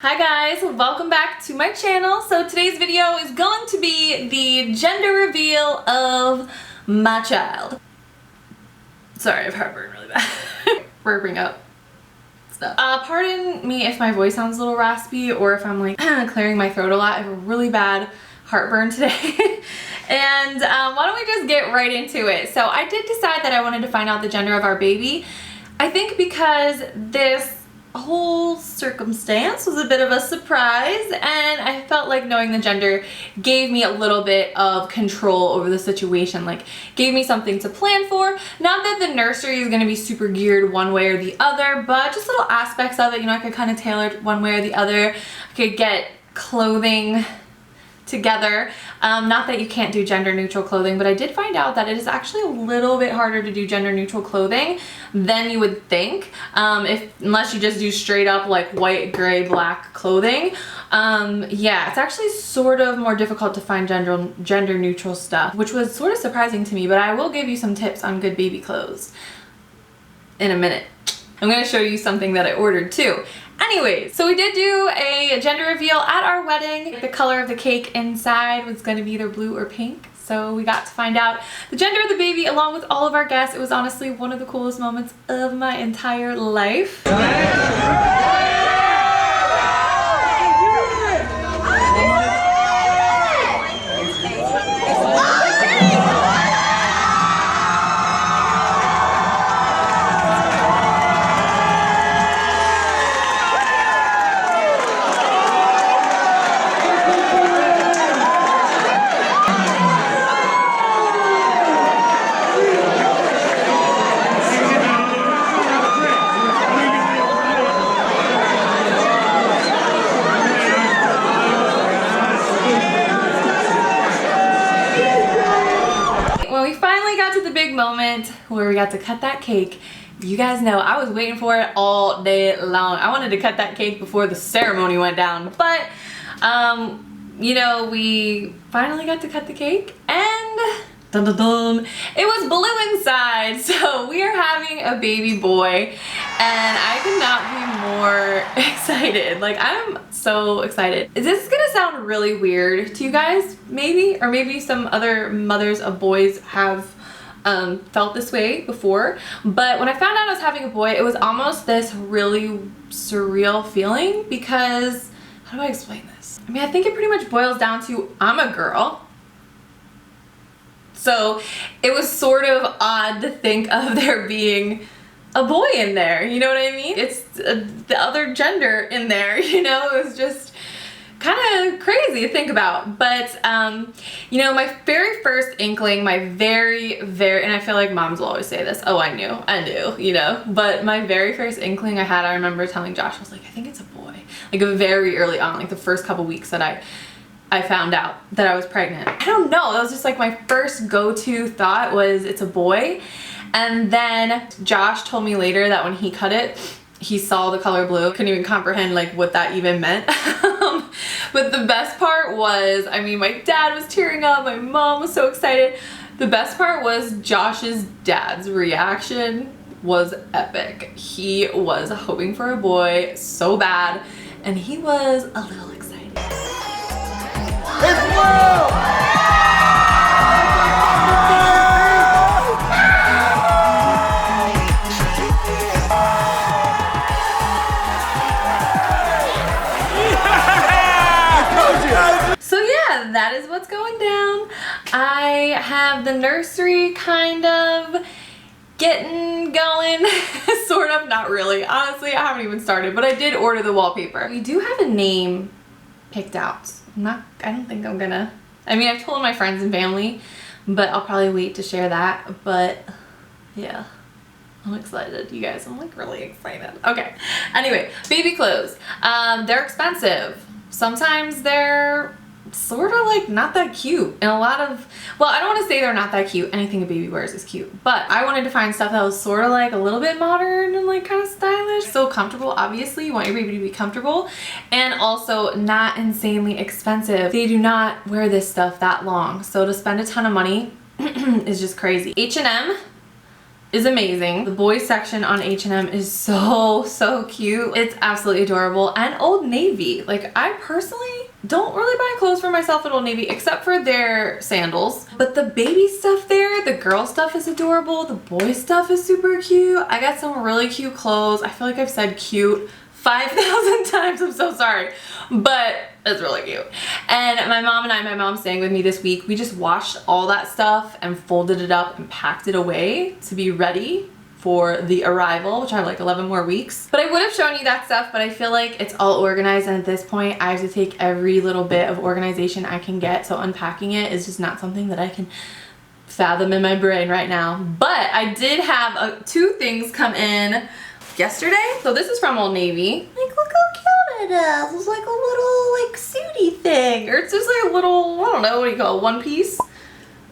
Hi guys, welcome back to my channel. So today's video is going to be the gender reveal of my child. Sorry, I have heartburn really bad. Burping up stuff. Pardon me if my voice sounds a little raspy or if I'm like clearing my throat a lot. I have a really bad heartburn today. And why don't we just get right into it. So I did decide that I wanted to find out the gender of our baby. I think because this whole circumstance was a bit of a surprise, and I felt like knowing the gender gave me a little bit of control over the situation, like gave me something to plan for. Not that the nursery is going to be super geared one way or the other, but just little aspects of it, you know, I could kind of tailor it one way or the other. I could get clothing together. Not that you can't do gender neutral clothing, but I did find out that it is actually a little bit harder to do gender neutral clothing than you would think, unless you just do straight up like white, gray, black clothing. Yeah, it's actually sort of more difficult to find gender neutral stuff, which was sort of surprising to me, but I will give you some tips on good baby clothes in a minute. I'm going to show you something that I ordered too. Anyways, so we did do a gender reveal at our wedding. The color of the cake inside was going to be either blue or pink. So we got to find out the gender of the baby along with all of our guests. It was honestly one of the coolest moments of my entire life. Moment where we got to cut that cake. You guys know I was waiting for it all day long. I wanted to cut that cake before the ceremony went down, but you know, we finally got to cut the cake and dun dun dun, it was blue inside. So we are having a baby boy and I could not be more excited. Like, I'm so excited. This is gonna sound really weird to you guys, maybe, or maybe some other mothers of boys have felt this way before, but when I found out I was having a boy, it was almost this really surreal feeling because, how do I explain this? I mean, I think it pretty much boils down to I'm a girl. So it was sort of odd to think of there being a boy in there, you know what I mean? It's the other gender in there, you know? It was just kind of crazy to think about. But you know, my very first inkling, my very and I feel like moms will always say this, oh, I knew, you know, but my very first inkling I remember telling Josh, I was like, I think it's a boy, like very early on, like the first couple weeks that I found out that I was pregnant. I don't know, that was just like my first go-to thought was it's a boy. And then Josh told me later that when he cut it, he saw the color blue, couldn't even comprehend like what that even meant. But the best part was, I mean, my dad was tearing up, my mom was so excited. The best part was Josh's dad's reaction was epic. He was hoping for a boy so bad, and he was a little excited. It's blue! That is what's going down. I have the nursery kind of getting going, sort of, not really. Honestly, I haven't even started, but I did order the wallpaper. We do have a name picked out. I don't think I'm gonna, I mean, I've told my friends and family, but I'll probably wait to share that. But yeah, I'm excited, you guys. I'm like really excited. Okay, anyway, baby clothes. They're expensive. Sometimes they're sort of like not that cute, and a lot of, well, I don't want to say they're not that cute. Anything a baby wears is cute, but I wanted to find stuff that was sort of like a little bit modern and like kind of stylish, so comfortable. Obviously you want your baby to be comfortable and also not insanely expensive. They do not wear this stuff that long, so to spend a ton of money is just crazy. H&M is amazing. The boys section on H&M is so cute. It's absolutely adorable. And Old Navy. Like, I personally don't really buy clothes for myself at Old Navy except for their sandals. But the baby stuff there, the girl stuff is adorable. The boy stuff is super cute. I got some really cute clothes. I feel like I've said cute 5,000 times. I'm so sorry. But it's really cute. And my mom's staying with me this week. We just washed all that stuff and folded it up and packed it away to be ready for the arrival, which I have like 11 more weeks. But I would have shown you that stuff, but I feel like it's all organized, and at this point I have to take every little bit of organization I can get, so unpacking it is just not something that I can fathom in my brain right now. But I did have two things come in yesterday. So this is from Old Navy. Like, look how cute it is. It's like a little like suity thing, or it's just like a little, I don't know, what do you call it, one piece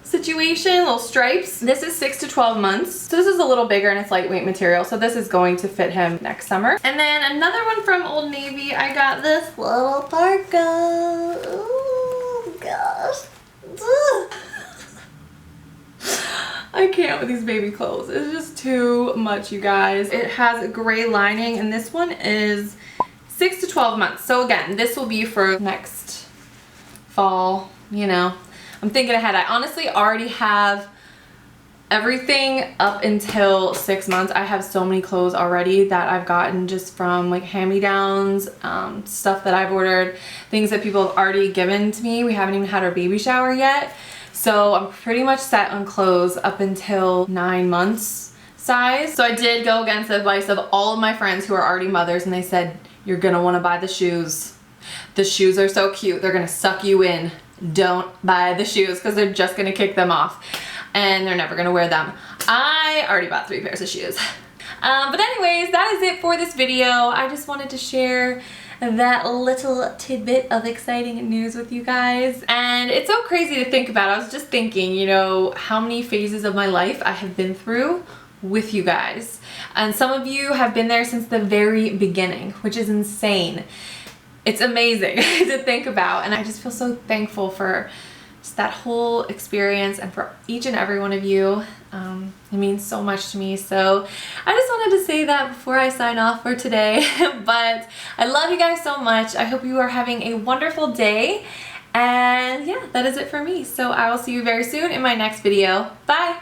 situation, little stripes. This is 6 to 12 months. So this is a little bigger and it's lightweight material. So this is going to fit him next summer. And then another one from Old Navy, I got this little parka. Oh gosh. I can't with these baby clothes. It's just too much, you guys. It has a gray lining, and this one is 6 to 12 months. So again, this will be for next fall, you know. I'm thinking ahead. I honestly already have everything up until 6 months. I have so many clothes already that I've gotten just from like hand-me-downs, stuff that I've ordered, things that people have already given to me. We haven't even had our baby shower yet. So I'm pretty much set on clothes up until 9 months size. So I did go against the advice of all of my friends who are already mothers, and they said, you're gonna wanna buy the shoes. The shoes are so cute. They're gonna suck you in. Don't buy the shoes because they're just gonna kick them off and they're never gonna wear them. I already bought 3 pairs of shoes. But anyways, that is it for this video. I just wanted to share that little tidbit of exciting news with you guys. And it's so crazy to think about. I was just thinking, you know, how many phases of my life I have been through with you guys. And some of you have been there since the very beginning, which is insane. It's amazing to think about, and I just feel so thankful for just that whole experience and for each and every one of you. It means so much to me, so I just wanted to say that before I sign off for today. But I love you guys so much. I hope you are having a wonderful day, and yeah, that is it for me. So I will see you very soon in my next video. Bye!